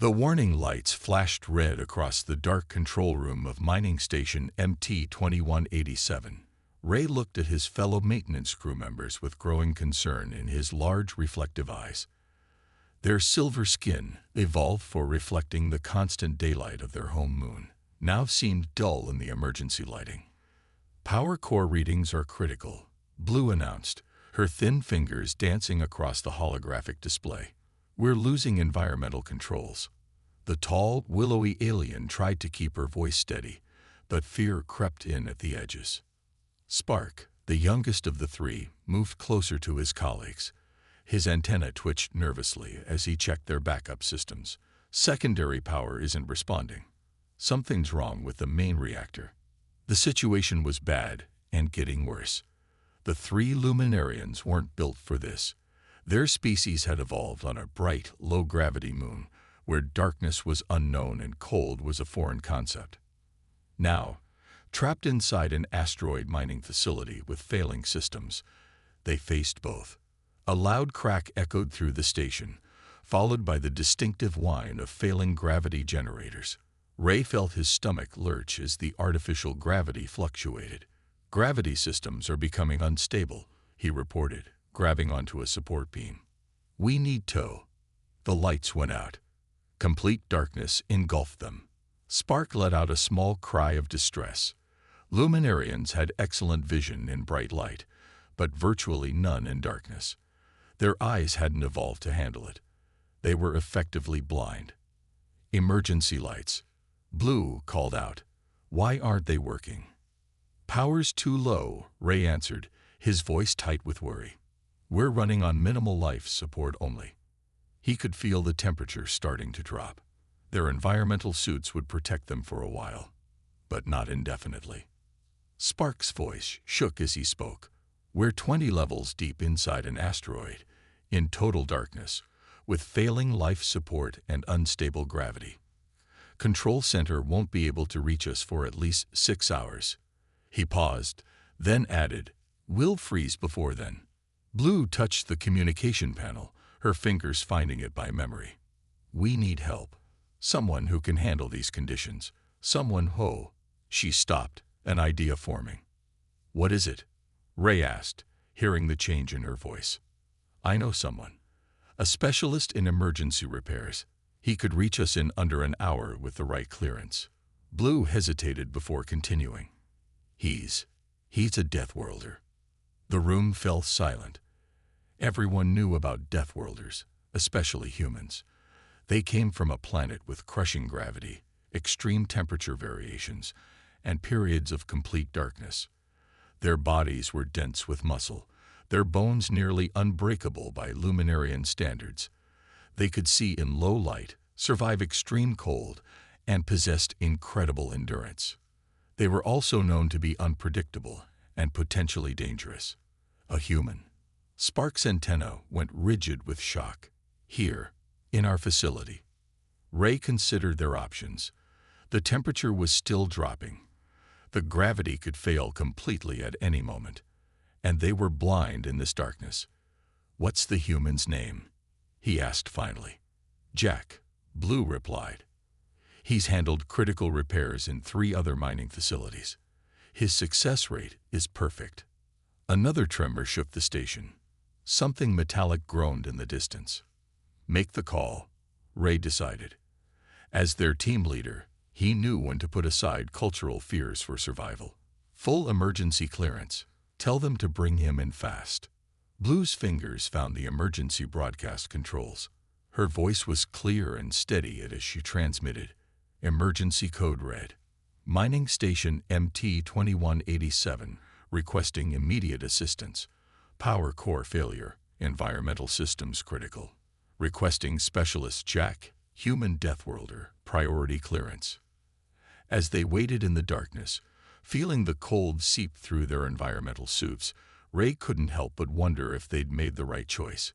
The warning lights flashed red across the dark control room of mining station MT-2187. Ray looked at his fellow maintenance crew members with growing concern in his large reflective eyes. Their silver skin, evolved for reflecting the constant daylight of their home moon, now seemed dull in the emergency lighting. "Power core readings are critical," Blue announced, her thin fingers dancing across the holographic display. "We're losing environmental controls." The tall, willowy alien tried to keep her voice steady, but fear crept in at the edges. Spark, the youngest of the three, moved closer to his colleagues. His antenna twitched nervously as he checked their backup systems. "Secondary power isn't responding. Something's wrong with the main reactor." The situation was bad and getting worse. The three luminarians weren't built for this. Their species had evolved on a bright, low-gravity moon where darkness was unknown and cold was a foreign concept. Now, trapped inside an asteroid mining facility with failing systems, they faced both. A loud crack echoed through the station, followed by the distinctive whine of failing gravity generators. Ray felt his stomach lurch as the artificial gravity fluctuated. "Gravity systems are becoming unstable," he reported, grabbing onto a support beam. "We need tow." The lights went out. Complete darkness engulfed them. Spark let out a small cry of distress. Luminarians had excellent vision in bright light, but virtually none in darkness. Their eyes hadn't evolved to handle it. They were effectively blind. "Emergency lights," Blue called out. "Why aren't they working?" "Power's too low," Ray answered, his voice tight with worry. "We're running on minimal life support only." He could feel the temperature starting to drop. Their environmental suits would protect them for a while, but not indefinitely. Spark's voice shook as he spoke. "We're 20 levels deep inside an asteroid, in total darkness, with failing life support and unstable gravity. Control Center won't be able to reach us for at least 6 hours." He paused, then added, "We'll freeze before then." Blue touched the communication panel, her fingers finding it by memory. "We need help. Someone who can handle these conditions. Someone who—" She stopped, an idea forming. "What is it?" Ray asked, hearing the change in her voice. "I know someone. A specialist in emergency repairs. He could reach us in under an hour with the right clearance." Blue hesitated before continuing. He's a Deathworlder." The room fell silent. Everyone knew about Deathworlders, especially humans. They came from a planet with crushing gravity, extreme temperature variations, and periods of complete darkness. Their bodies were dense with muscle, their bones nearly unbreakable by luminarian standards. They could see in low light, survive extreme cold, and possessed incredible endurance. They were also known to be unpredictable and potentially dangerous. A human. Spark's antenna went rigid with shock. "Here, in our facility." Ray considered their options. The temperature was still dropping. The gravity could fail completely at any moment, and they were blind in this darkness. "What's the human's name?" he asked finally. "Jack," Blue replied. "He's handled critical repairs in 3 other mining facilities. His success rate is perfect." Another tremor shook the station. Something metallic groaned in the distance. "Make the call," Ray decided. As their team leader, he knew when to put aside cultural fears for survival. "Full emergency clearance. Tell them to bring him in fast." Blue's fingers found the emergency broadcast controls. Her voice was clear and steady as she transmitted. Emergency code read, "Mining station MT-2187 requesting immediate assistance. Power core failure. Environmental systems critical. Requesting specialist Jack, human Deathworlder, priority clearance." As they waited in the darkness, feeling the cold seep through their environmental suits, Ray couldn't help but wonder if they'd made the right choice.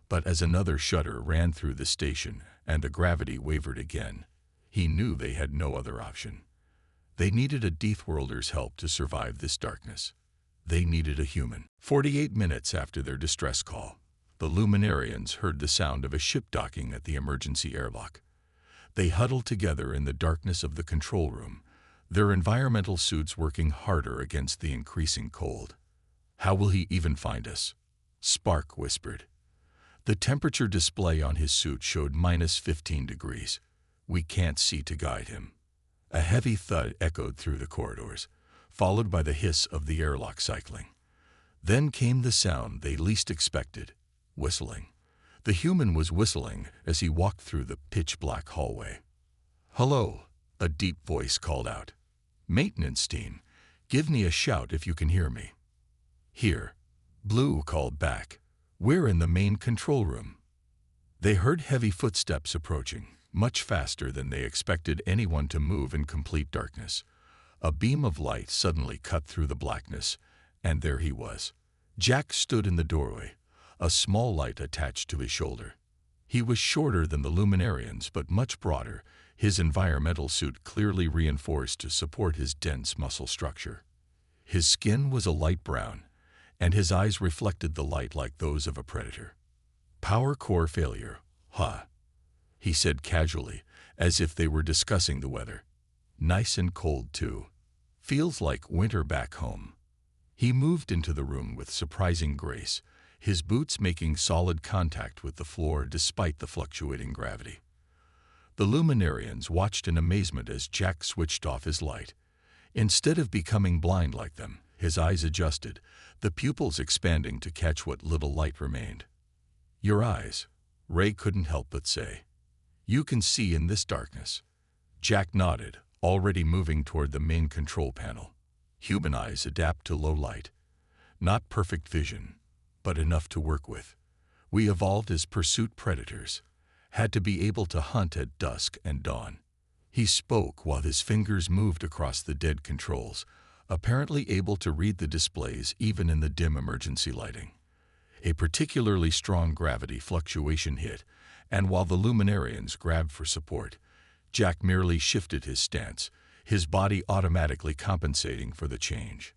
But as another shudder ran through the station and the gravity wavered again, he knew they had no other option. They needed a Deathworlder's help to survive this darkness. They needed a human. 48 minutes after their distress call, the Luminarians heard the sound of a ship docking at the emergency airlock. They huddled together in the darkness of the control room, their environmental suits working harder against the increasing cold. "How will he even find us?" Spark whispered. The temperature display on his suit showed -15 degrees. "We can't see to guide him." A heavy thud echoed through the corridors, followed by the hiss of the airlock cycling. Then came the sound they least expected: whistling. The human was whistling as he walked through the pitch-black hallway. "Hello," a deep voice called out. "Maintenance team, give me a shout if you can hear me." "Here," Blue called back. "We're in the main control room." They heard heavy footsteps approaching, much faster than they expected anyone to move in complete darkness. A beam of light suddenly cut through the blackness, and there he was. Jack stood in the doorway, a small light attached to his shoulder. He was shorter than the Luminarians, but much broader, his environmental suit clearly reinforced to support his dense muscle structure. His skin was a light brown, and his eyes reflected the light like those of a predator. "Power core failure, huh?" he said casually, as if they were discussing the weather. "Nice and cold, too. Feels like winter back home." He moved into the room with surprising grace, his boots making solid contact with the floor despite the fluctuating gravity. The Luminarians watched in amazement as Jack switched off his light. Instead of becoming blind like them, his eyes adjusted, the pupils expanding to catch what little light remained. "Your eyes," Ray couldn't help but say. "You can see in this darkness." Jack nodded, already moving toward the main control panel. Human eyes adapt to low light. Not perfect vision, but enough to work with. We evolved as pursuit predators, had to be able to hunt at dusk and dawn. He spoke while his fingers moved across the dead controls, apparently able to read the displays even in the dim emergency lighting. A particularly strong gravity fluctuation hit, and while the Luminarians grabbed for support, Jack merely shifted his stance, his body automatically compensating for the change.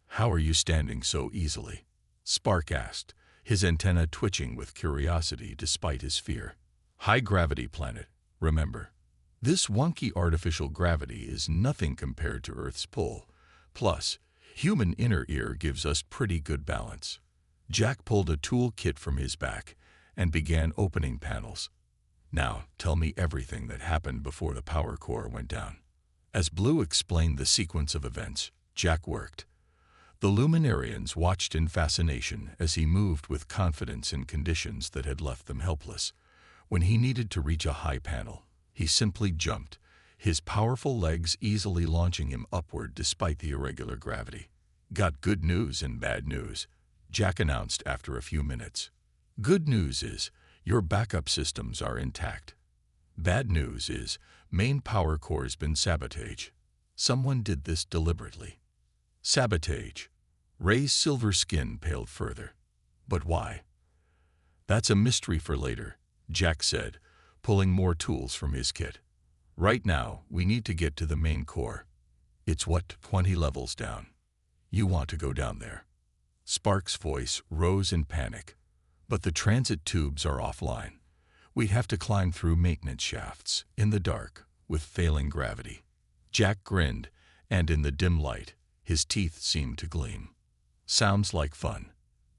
"How are you standing so easily?" Spark asked, his antenna twitching with curiosity despite his fear. "High-gravity planet, remember. This wonky artificial gravity is nothing compared to Earth's pull. Plus, human inner ear gives us pretty good balance." Jack pulled a tool kit from his back and began opening panels. "Now, tell me everything that happened before the power core went down." As Blue explained the sequence of events, Jack worked. The Luminarians watched in fascination as he moved with confidence in conditions that had left them helpless. When he needed to reach a high panel, he simply jumped, his powerful legs easily launching him upward despite the irregular gravity. "Got good news and bad news," Jack announced after a few minutes. "Good news is, your backup systems are intact. Bad news is, main power core's been sabotaged. Someone did this deliberately." Sabotage. Ray's silver skin paled further. "But why?" "That's a mystery for later," Jack said, pulling more tools from his kit. "Right now, we need to get to the main core. It's 20 levels down. You want to go down there?" Spark's voice rose in panic. "But the transit tubes are offline. We'd have to climb through maintenance shafts, in the dark, with failing gravity." Jack grinned, and in the dim light, his teeth seemed to gleam. "Sounds like fun.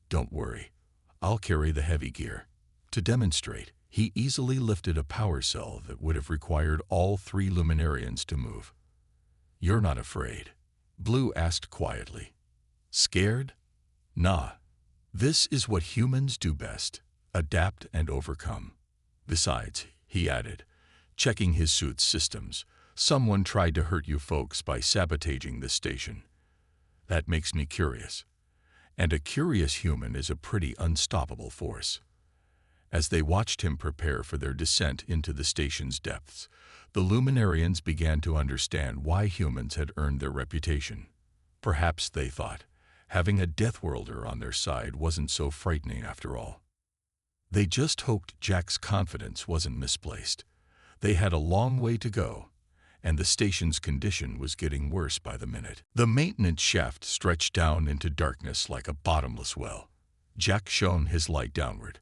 Don't worry. I'll carry the heavy gear." To demonstrate, he easily lifted a power cell that would have required all 3 Luminarians to move. "You're not afraid?" Blue asked quietly. "Scared? Nah. This is what humans do best, adapt and overcome. Besides," he added, checking his suit's systems, "someone tried to hurt you folks by sabotaging this station. That makes me curious. And a curious human is a pretty unstoppable force." As they watched him prepare for their descent into the station's depths, the Luminarians began to understand why humans had earned their reputation. Perhaps, they thought, having a Deathworlder on their side wasn't so frightening after all. They just hoped Jack's confidence wasn't misplaced. They had a long way to go, and the station's condition was getting worse by the minute. The maintenance shaft stretched down into darkness like a bottomless well. Jack shone his light downward,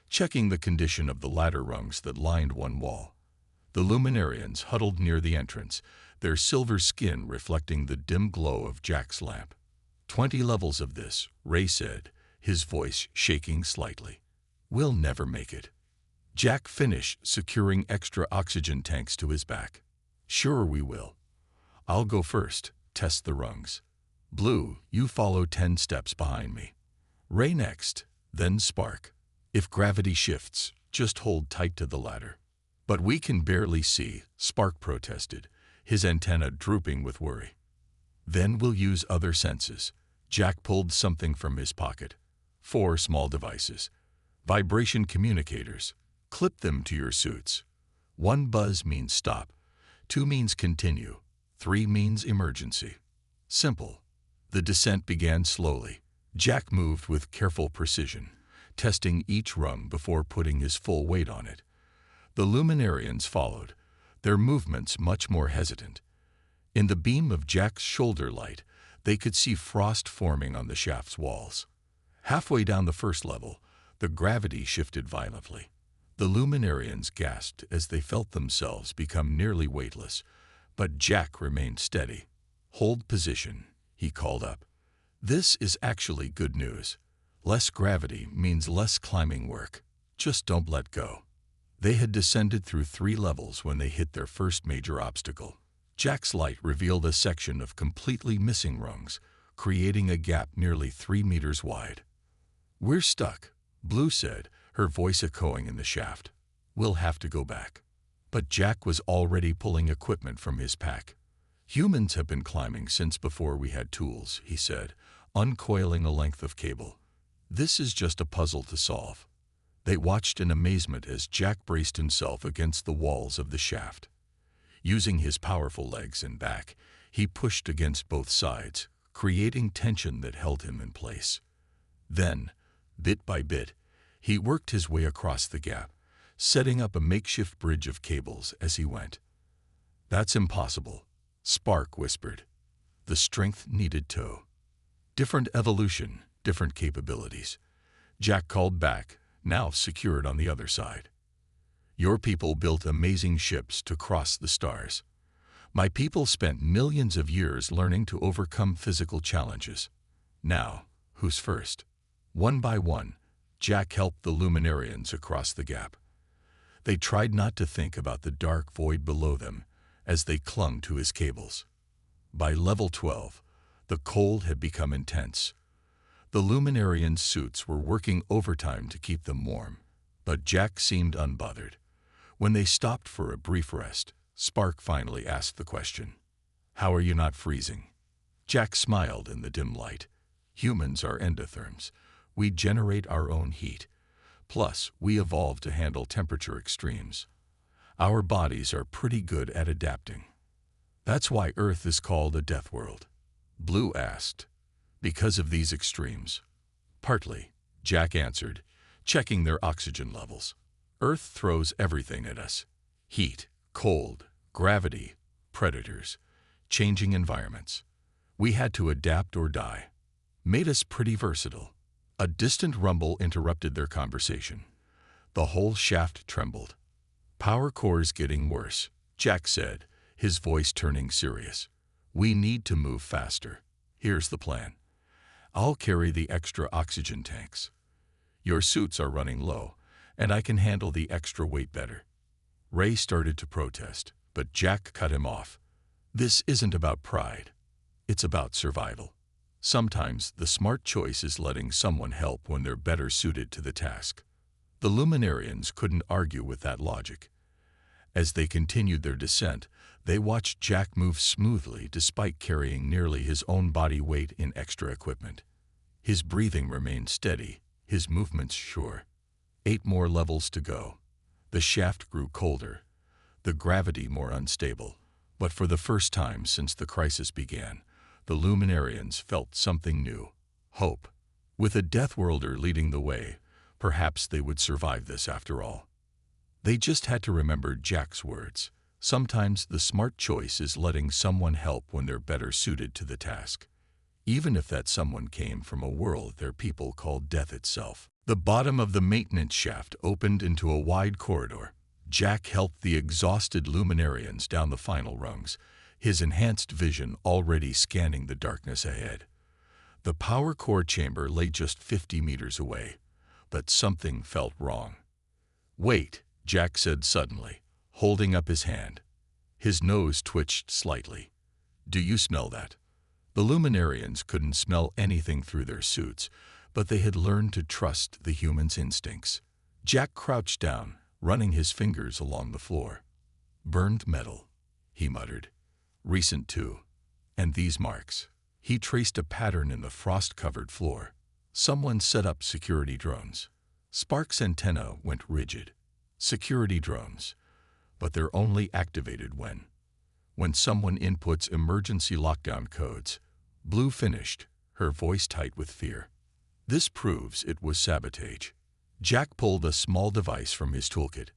checking the condition of the ladder rungs that lined one wall. The Luminarians huddled near the entrance, their silver skin reflecting the dim glow of Jack's lamp. 20 levels of this, Ray said, his voice shaking slightly. We'll never make it. Jack finished securing extra oxygen tanks to his back. Sure we will. I'll go first, test the rungs. Blue, you follow 10 steps behind me. Ray next, then Spark. If gravity shifts, just hold tight to the ladder. But we can barely see, Spark protested, his antenna drooping with worry. Then we'll use other senses. Jack pulled something from his pocket. 4 small devices. Vibration communicators. Clip them to your suits. 1 buzz means stop. 2 means continue. 3 means emergency. Simple. The descent began slowly. Jack moved with careful precision, testing each rung before putting his full weight on it. The Luminarians followed, their movements much more hesitant. In the beam of Jack's shoulder light, they could see frost forming on the shaft's walls. Halfway down the first level, the gravity shifted violently. The Luminarians gasped as they felt themselves become nearly weightless, but Jack remained steady. Hold position, he called up. This is actually good news. Less gravity means less climbing work. Just don't let go. They had descended through 3 levels when they hit their first major obstacle. Jack's light revealed a section of completely missing rungs, creating a gap nearly 3 meters wide. We're stuck, Blue said, her voice echoing in the shaft. We'll have to go back. But Jack was already pulling equipment from his pack. Humans have been climbing since before we had tools, he said, uncoiling a length of cable. This is just a puzzle to solve. They watched in amazement as Jack braced himself against the walls of the shaft. Using his powerful legs and back, he pushed against both sides, creating tension that held him in place. Then, bit by bit, he worked his way across the gap, setting up a makeshift bridge of cables as he went. That's impossible, Spark whispered. The strength needed tow. Different evolution, different capabilities. Jack called back, now secured on the other side. Your people built amazing ships to cross the stars. My people spent millions of years learning to overcome physical challenges. Now, who's first? One by one, Jack helped the Luminarians across the gap. They tried not to think about the dark void below them as they clung to his cables. By level 12, the cold had become intense. The Luminarians' suits were working overtime to keep them warm, but Jack seemed unbothered. When they stopped for a brief rest, Spark finally asked the question, "How are you not freezing?" Jack smiled in the dim light. Humans are endotherms. We generate our own heat. Plus, we evolved to handle temperature extremes. Our bodies are pretty good at adapting. That's why Earth is called a death world. Blue asked, "Because of these extremes?" "Partly," Jack answered, checking their oxygen levels. Earth throws everything at us. Heat, cold, gravity, predators, changing environments. We had to adapt or die. Made us pretty versatile. A distant rumble interrupted their conversation. The whole shaft trembled. "Power core's getting worse," Jack said, his voice turning serious. "We need to move faster. Here's the plan. I'll carry the extra oxygen tanks. Your suits are running low, and I can handle the extra weight better." Ray started to protest, but Jack cut him off. "This isn't about pride. It's about survival. Sometimes the smart choice is letting someone help when they're better suited to the task." The Luminarians couldn't argue with that logic. As they continued their descent, they watched Jack move smoothly despite carrying nearly his own body weight in extra equipment. His breathing remained steady, his movements sure. 8 more levels to go. The shaft grew colder, the gravity more unstable, but for the first time since the crisis began, the Luminarians felt something new, hope. With a Deathworlder leading the way, perhaps they would survive this after all. They just had to remember Jack's words. Sometimes the smart choice is letting someone help when they're better suited to the task, even if that someone came from a world their people called death itself. The bottom of the maintenance shaft opened into a wide corridor. Jack helped the exhausted Luminarians down the final rungs, his enhanced vision already scanning the darkness ahead. The power core chamber lay just 50 meters away, but something felt wrong. "Wait," Jack said suddenly, holding up his hand. His nose twitched slightly. "Do you smell that?" The Luminarians couldn't smell anything through their suits, but they had learned to trust the human's instincts. Jack crouched down, running his fingers along the floor. "Burned metal," he muttered. "Recent too. And these marks." He traced a pattern in the frost-covered floor. Someone set up security drones. Spark's antenna went rigid. Security drones. But they're only activated when someone inputs emergency lockdown codes. Blue finished, her voice tight with fear. "This proves it was sabotage." Jack pulled a small device from his toolkit.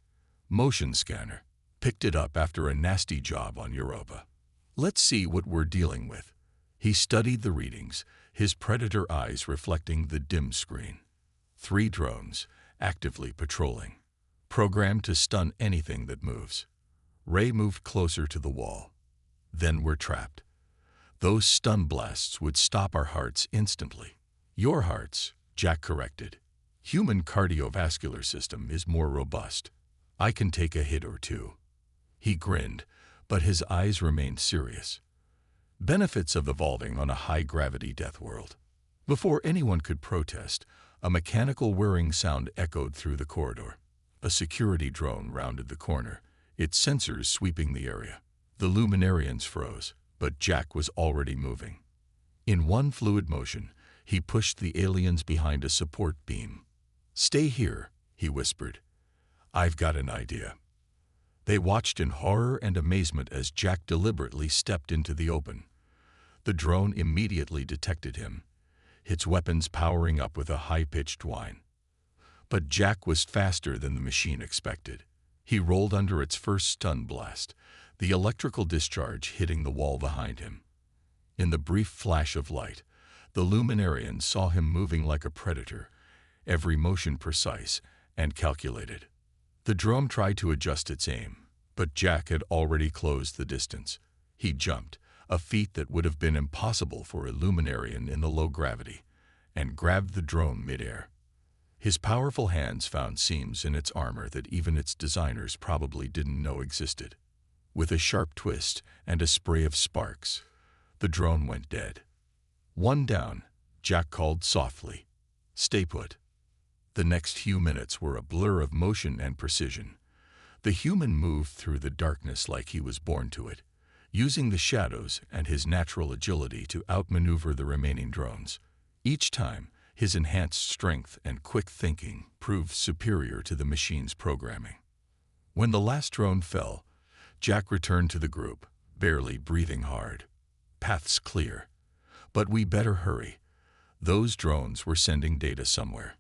"Motion scanner. Picked it up after a nasty job on Europa. Let's see what we're dealing with." He studied the readings, his predator eyes reflecting the dim screen. 3 drones, actively patrolling. Programmed to stun anything that moves. Ray moved closer to the wall. "Then we're trapped. Those stun blasts would stop our hearts instantly." "Your hearts," Jack corrected. "Human cardiovascular system is more robust. I can take a hit or two." He grinned, but his eyes remained serious. Benefits of evolving on a high-gravity death world. Before anyone could protest, a mechanical whirring sound echoed through the corridor. A security drone rounded the corner, its sensors sweeping the area. The Luminarians froze, but Jack was already moving. In one fluid motion, he pushed the aliens behind a support beam. "Stay here," he whispered. "I've got an idea." They watched in horror and amazement as Jack deliberately stepped into the open. The drone immediately detected him, its weapons powering up with a high-pitched whine. But Jack was faster than the machine expected. He rolled under its first stun blast, the electrical discharge hitting the wall behind him. In the brief flash of light, the Luminarians saw him moving like a predator, every motion precise and calculated. The drone tried to adjust its aim, but Jack had already closed the distance. He jumped, a feat that would have been impossible for a Luminarian in the low gravity, and grabbed the drone midair. His powerful hands found seams in its armor that even its designers probably didn't know existed. With a sharp twist and a spray of sparks, the drone went dead. "One down," Jack called softly. "Stay put." The next few minutes were a blur of motion and precision. The human moved through the darkness like he was born to it, using the shadows and his natural agility to outmaneuver the remaining drones. Each time, his enhanced strength and quick thinking proved superior to the machine's programming. When the last drone fell, Jack returned to the group, barely breathing hard. "Path's clear. But we better hurry. Those drones were sending data somewhere."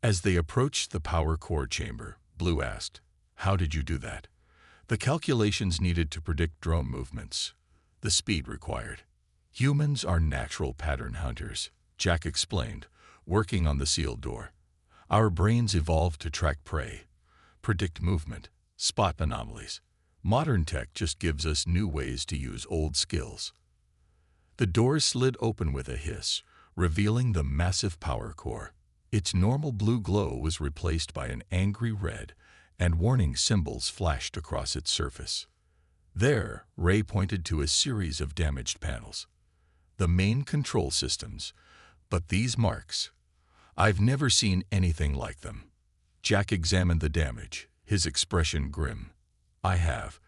As they approached the power core chamber, Blue asked, "How did you do that?" "The calculations needed to predict drone movements. The speed required." "Humans are natural pattern hunters," Jack explained, working on the sealed door. "Our brains evolved to track prey, predict movement, spot anomalies. Modern tech just gives us new ways to use old skills." The door slid open with a hiss, revealing the massive power core. Its normal blue glow was replaced by an angry red, and warning symbols flashed across its surface. There, Ray pointed to a series of damaged panels. "The main control systems. But these marks, I've never seen anything like them." Jack examined the damage, his expression grim. "I have.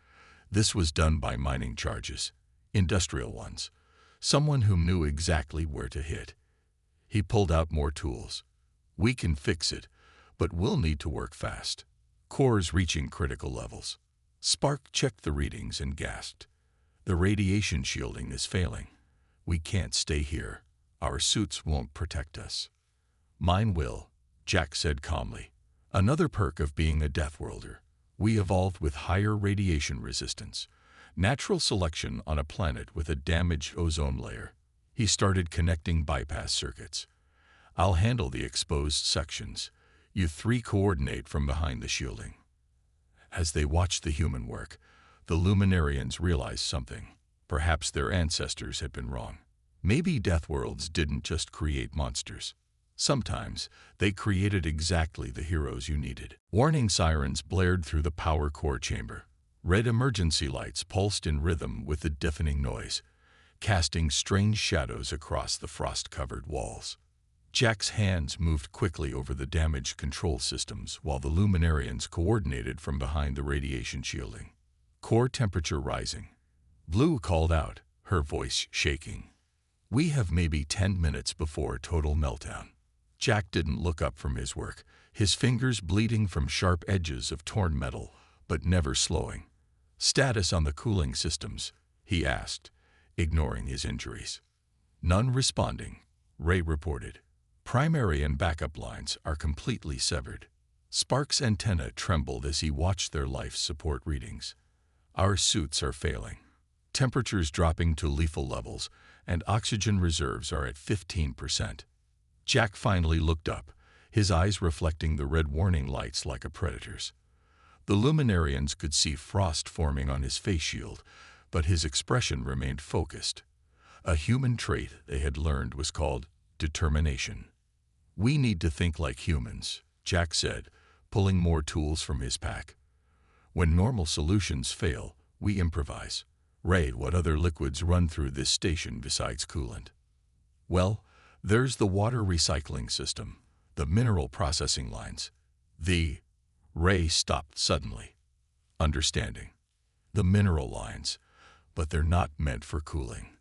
This was done by mining charges. Industrial ones. Someone who knew exactly where to hit." He pulled out more tools. "We can fix it, but we'll need to work fast. Cores reaching critical levels." Spark checked the readings and gasped. "The radiation shielding is failing. We can't stay here. Our suits won't protect us." "Mine will," Jack said calmly. "Another perk of being a Deathworlder. We evolved with higher radiation resistance. Natural selection on a planet with a damaged ozone layer." He started connecting bypass circuits. "I'll handle the exposed sections. You 3 coordinate from behind the shielding." As they watched the human work, the Luminarians realized something. Perhaps their ancestors had been wrong. Maybe Deathworlds didn't just create monsters. Sometimes they created exactly the heroes you needed. Warning sirens blared through the power core chamber. Red emergency lights pulsed in rhythm with the deafening noise, casting strange shadows across the frost-covered walls. Jack's hands moved quickly over the damaged control systems while the Luminarians coordinated from behind the radiation shielding. Core temperature rising. Blue called out, her voice shaking. "We have maybe 10 minutes before total meltdown." Jack didn't look up from his work, his fingers bleeding from sharp edges of torn metal, but never slowing. "Status on the cooling systems?" he asked, ignoring his injuries. "None responding," Ray reported. "Primary and backup lines are completely severed." Spark's antenna trembled as he watched their life support readings. "Our suits are failing. Temperatures dropping to lethal levels, and oxygen reserves are at 15%. Jack finally looked up, his eyes reflecting the red warning lights like a predator's. The Luminarians could see frost forming on his face shield, but his expression remained focused. A human trait they had learned was called determination. "We need to think like humans," Jack said, pulling more tools from his pack. "When normal solutions fail, we improvise." "Ray, what other liquids run through this station besides coolant?" "Well, there's the water recycling system, the mineral processing lines, the—" Ray stopped suddenly. Understanding. "The mineral lines, but they're not meant for cooling.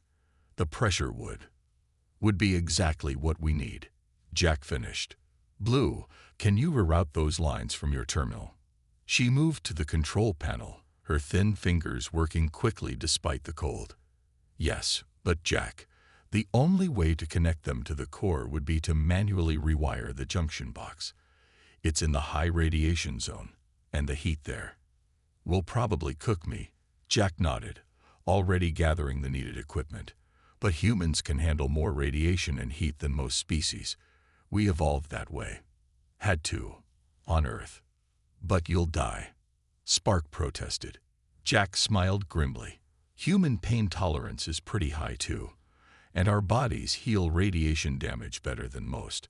The pressure would be exactly what we need," Jack finished. "Blue, can you reroute those lines from your terminal?" She moved to the control panel, her thin fingers working quickly despite the cold. "Yes, but Jack, the only way to connect them to the core would be to manually rewire the junction box. It's in the high radiation zone, and the heat there will probably cook me." Jack nodded, already gathering the needed equipment. "But humans can handle more radiation and heat than most species. We evolved that way. Had to, on Earth." "But you'll die," Spark protested. Jack smiled grimly. "Human pain tolerance is pretty high too, and our bodies heal radiation damage better than most.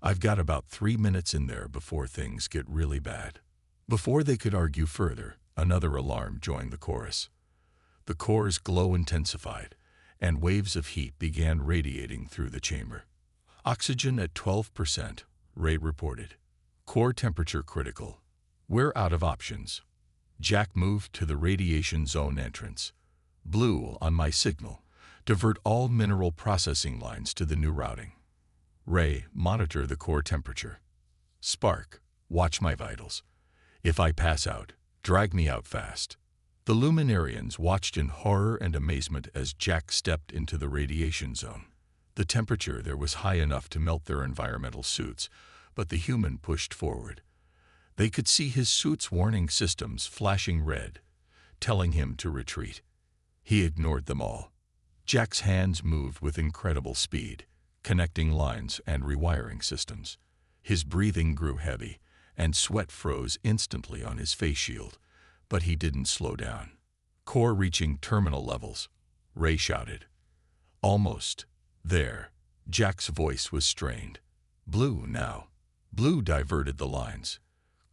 I've got about 3 minutes in there before things get really bad." Before they could argue further, another alarm joined the chorus. The core's glow intensified, and waves of heat began radiating through the chamber. "Oxygen at 12%, Ray reported. "Core temperature critical. We're out of options." Jack moved to the radiation zone entrance. "Blue, on my signal, divert all mineral processing lines to the new routing. Ray, monitor the core temperature. Spark, watch my vitals. If I pass out, drag me out fast." The Luminarians watched in horror and amazement as Jack stepped into the radiation zone. The temperature there was high enough to melt their environmental suits, but the human pushed forward. They could see his suit's warning systems flashing red, telling him to retreat. He ignored them all. Jack's hands moved with incredible speed, connecting lines and rewiring systems. His breathing grew heavy, and sweat froze instantly on his face shield, but he didn't slow down. "Core reaching terminal levels," Ray shouted. "Almost. There." Jack's voice was strained. "Blue now." Blue diverted the lines.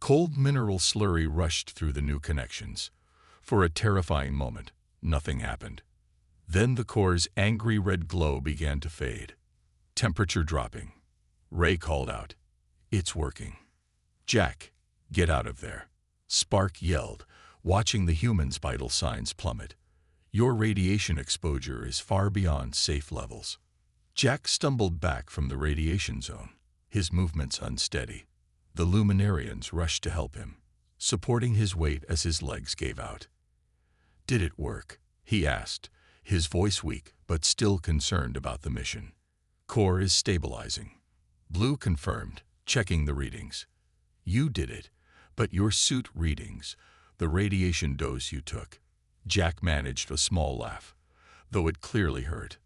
Cold mineral slurry rushed through the new connections. For a terrifying moment, nothing happened. Then the core's angry red glow began to fade. Temperature dropping. Ray called out, "It's working." "Jack, get out of there," Spark yelled, watching the human's vital signs plummet. "Your radiation exposure is far beyond safe levels." Jack stumbled back from the radiation zone, his movements unsteady. The Luminarians rushed to help him, supporting his weight as his legs gave out. "Did it work?" he asked, his voice weak but still concerned about the mission. "Core is stabilizing," Blue confirmed, checking the readings. "You did it, but your suit readings, the radiation dose you took." Jack managed a small laugh, though it clearly hurt.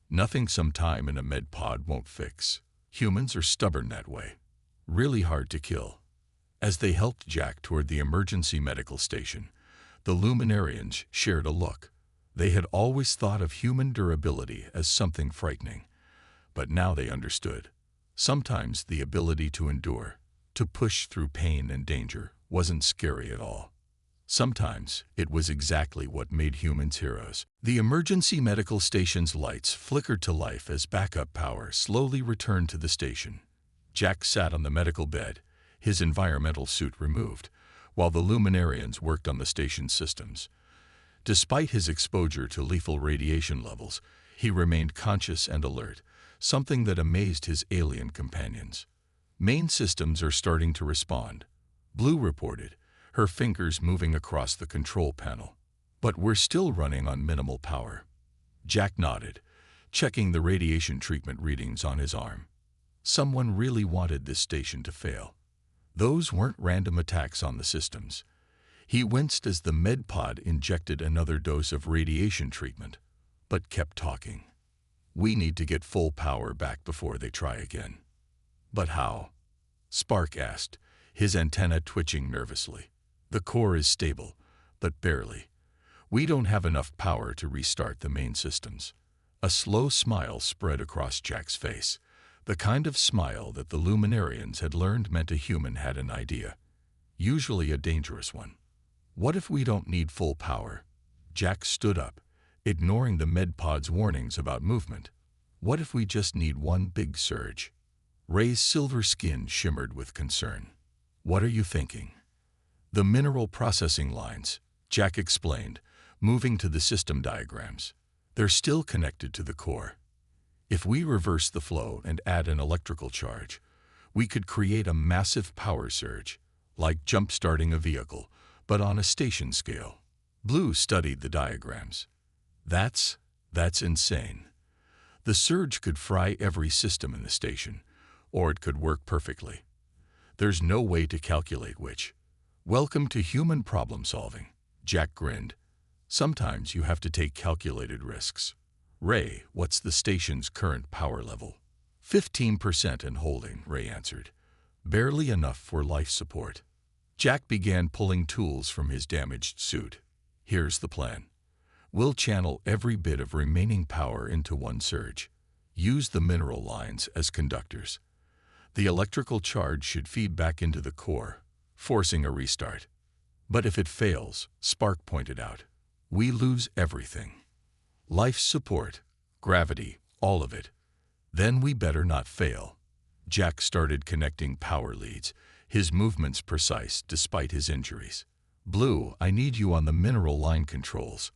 "Nothing some time in a med pod won't fix. Humans are stubborn that way. Really hard to kill." As they helped Jack toward the emergency medical station, the Luminarians shared a look. They had always thought of human durability as something frightening, but now they understood. Sometimes the ability to endure, to push through pain and danger, wasn't scary at all. Sometimes it was exactly what made humans heroes. The emergency medical station's lights flickered to life as backup power slowly returned to the station. Jack sat on the medical bed, his environmental suit removed, while the Luminarians worked on the station's systems. Despite his exposure to lethal radiation levels, he remained conscious and alert, something that amazed his alien companions. Main systems are starting to respond, Blue reported, her fingers moving across the control panel. But we're still running on minimal power. Jack nodded, checking the radiation treatment readings on his arm. Someone really wanted this station to fail. Those weren't random attacks on the systems. He winced as the med pod injected another dose of radiation treatment, but kept talking. We need to get full power back before they try again. But how? Spark asked, his antenna twitching nervously. The core is stable, but barely. We don't have enough power to restart the main systems. A slow smile spread across Jack's face, the kind of smile that the Luminarians had learned meant a human had an idea, usually a dangerous one. What if we don't need full power? Jack stood up, ignoring the medpod's warnings about movement. What if we just need one big surge? Ray's silver skin shimmered with concern. What are you thinking? The mineral processing lines, Jack explained, moving to the system diagrams. They're still connected to the core. If we reverse the flow and add an electrical charge, we could create a massive power surge, like jump-starting a vehicle, but on a station scale. Blue studied the diagrams. That's insane. The surge could fry every system in the station, or it could work perfectly. There's no way to calculate which. Welcome to human problem solving, Jack grinned. Sometimes you have to take calculated risks. Ray, what's the station's current power level? 15% and holding, Ray answered. Barely enough for life support. Jack began pulling tools from his damaged suit. Here's the plan. We'll channel every bit of remaining power into one surge. Use the mineral lines as conductors. The electrical charge should feed back into the core, forcing a restart. But if it fails, Spark pointed out, we lose everything. Life support, gravity, all of it. Then we better not fail. Jack started connecting power leads, his movements precise despite his injuries. Blue, I need you on the mineral line controls.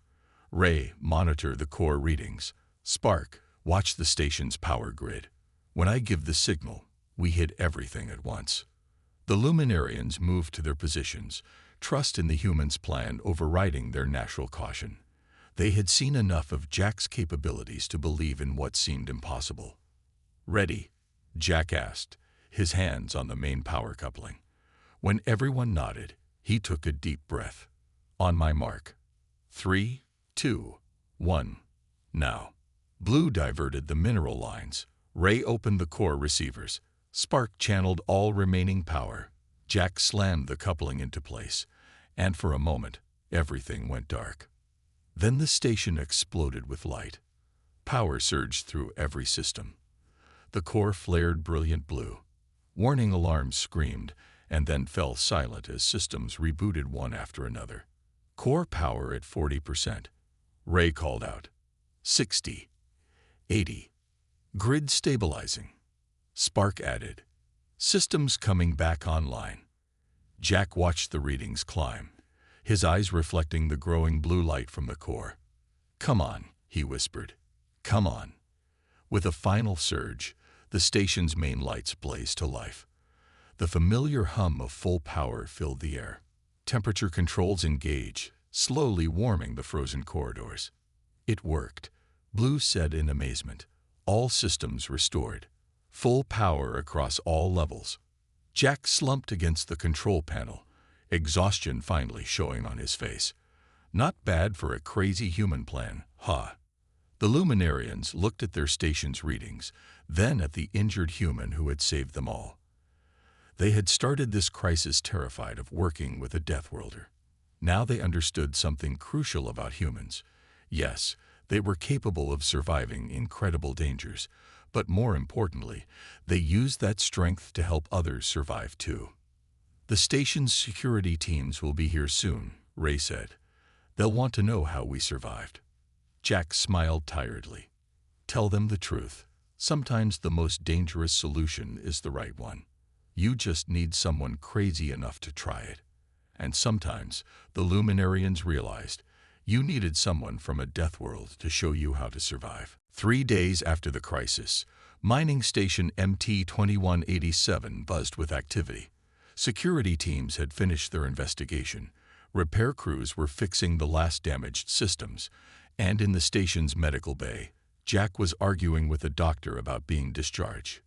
Ray, monitor the core readings. Spark, watch the station's power grid. When I give the signal, we hit everything at once. The Luminarians moved to their positions, trust in the humans' plan overriding their natural caution. They had seen enough of Jack's capabilities to believe in what seemed impossible. Ready? Jack asked, his hands on the main power coupling. When everyone nodded, he took a deep breath. On my mark. 3, 2, 1. Now. Blue diverted the mineral lines. Ray opened the core receivers. Spark channeled all remaining power. Jack slammed the coupling into place, and for a moment, everything went dark. Then the station exploded with light. Power surged through every system. The core flared brilliant blue. Warning alarms screamed, and then fell silent as systems rebooted one after another. Core power at 40%. Ray called out. 60. 80. Grid stabilizing. Spark added. Systems coming back online. Jack watched the readings climb, his eyes reflecting the growing blue light from the core. Come on, he whispered. Come on. With a final surge, the station's main lights blazed to life. The familiar hum of full power filled the air. Temperature controls engaged, slowly warming the frozen corridors. It worked, Blue said in amazement. All systems restored. Full power across all levels. Jack slumped against the control panel, exhaustion finally showing on his face. Not bad for a crazy human plan, huh? The Luminarians looked at their station's readings, then at the injured human who had saved them all. They had started this crisis terrified of working with a Deathworlder. Now they understood something crucial about humans. Yes, they were capable of surviving incredible dangers, but more importantly, they used that strength to help others survive too. The station's security teams will be here soon, Ray said. They'll want to know how we survived. Jack smiled tiredly. Tell them the truth. Sometimes the most dangerous solution is the right one. You just need someone crazy enough to try it. And sometimes, the Luminarians realized, you needed someone from a death world to show you how to survive. 3 days after the crisis, mining station MT-2187 buzzed with activity. Security teams had finished their investigation. Repair crews were fixing the last damaged systems. And in the station's medical bay, Jack was arguing with a doctor about being discharged.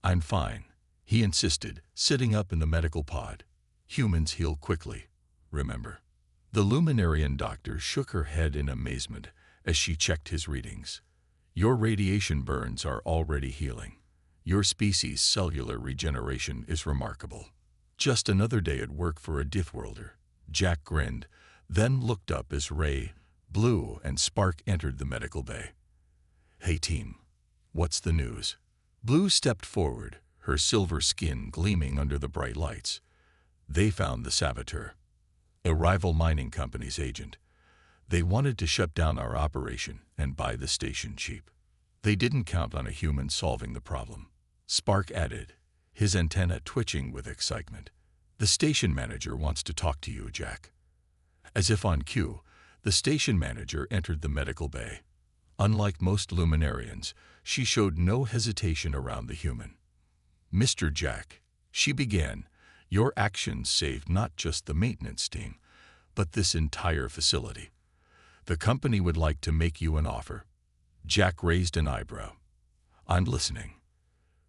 I'm fine, he insisted, sitting up in the medical pod. Humans heal quickly, remember. The Luminarian doctor shook her head in amazement as she checked his readings. Your radiation burns are already healing. Your species' cellular regeneration is remarkable. Just another day at work for a Deathworlder. Jack grinned, then looked up as Ray, Blue, and Spark entered the medical bay. Hey team, what's the news? Blue stepped forward, her silver skin gleaming under the bright lights. They found the saboteur, a rival mining company's agent. They wanted to shut down our operation and buy the station cheap. They didn't count on a human solving the problem. Spark added, his antenna twitching with excitement. The station manager wants to talk to you, Jack. As if on cue, the station manager entered the medical bay. Unlike most Luminarians, she showed no hesitation around the human. Mr. Jack, she began, your actions saved not just the maintenance team, but this entire facility. The company would like to make you an offer. Jack raised an eyebrow. I'm listening.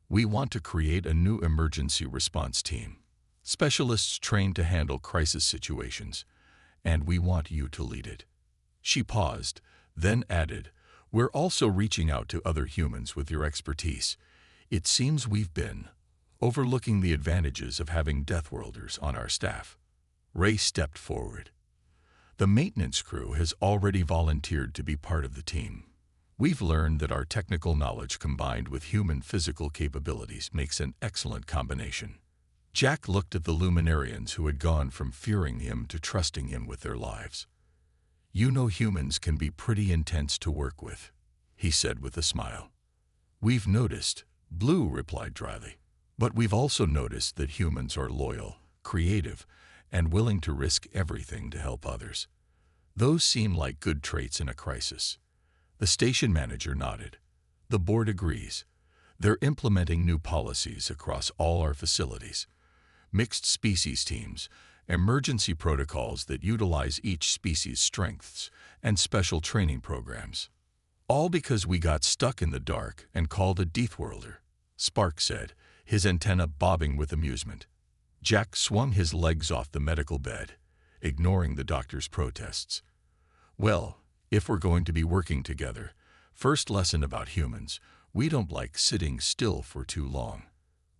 We want to create a new emergency response team. Specialists trained to handle crisis situations, and we want you to lead it. She paused, then added, we're also reaching out to other humans with your expertise. It seems we've been overlooking the advantages of having Deathworlders on our staff. Ray stepped forward. The maintenance crew has already volunteered to be part of the team. We've learned that our technical knowledge combined with human physical capabilities makes an excellent combination. Jack looked at the Luminarians who had gone from fearing him to trusting him with their lives. You know humans can be pretty intense to work with, he said with a smile. We've noticed, Blue replied dryly. But we've also noticed that humans are loyal, creative, and willing to risk everything to help others. Those seem like good traits in a crisis. The station manager nodded. The board agrees. They're implementing new policies across all our facilities. Mixed species teams, emergency protocols that utilize each species' strengths, and special training programs. All because we got stuck in the dark and called a Deathworlder, Spark said, his antenna bobbing with amusement. Jack swung his legs off the medical bed, ignoring the doctor's protests. Well, if we're going to be working together, first lesson about humans, we don't like sitting still for too long.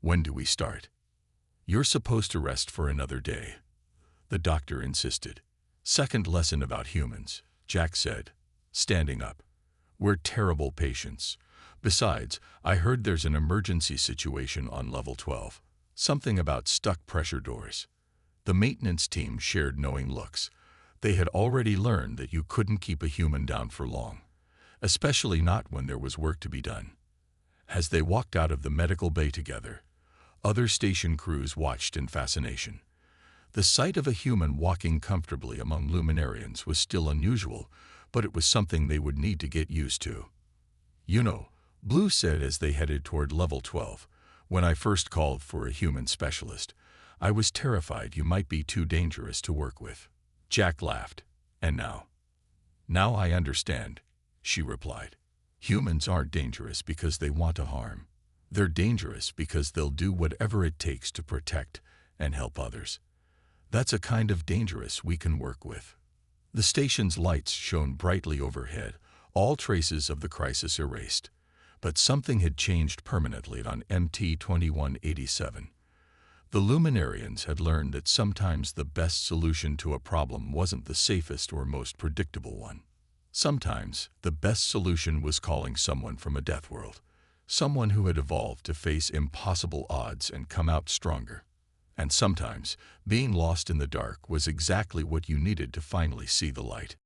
When do we start? You're supposed to rest for another day, the doctor insisted. Second lesson about humans, Jack said, standing up. We're terrible patients. Besides, I heard there's an emergency situation on level 12. Something about stuck pressure doors. The maintenance team shared knowing looks. They had already learned that you couldn't keep a human down for long, especially not when there was work to be done. As they walked out of the medical bay together, other station crews watched in fascination. The sight of a human walking comfortably among Luminarians was still unusual, but it was something they would need to get used to. You know, Blue said as they headed toward level 12, when I first called for a human specialist, I was terrified you might be too dangerous to work with. Jack laughed. And now? Now I understand, she replied. Humans aren't dangerous because they want to harm. They're dangerous because they'll do whatever it takes to protect and help others. That's a kind of dangerous we can work with. The station's lights shone brightly overhead, all traces of the crisis erased. But something had changed permanently on MT-2187. The Luminarians had learned that sometimes the best solution to a problem wasn't the safest or most predictable one. Sometimes the best solution was calling someone from a death world, someone who had evolved to face impossible odds and come out stronger. And sometimes being lost in the dark was exactly what you needed to finally see the light.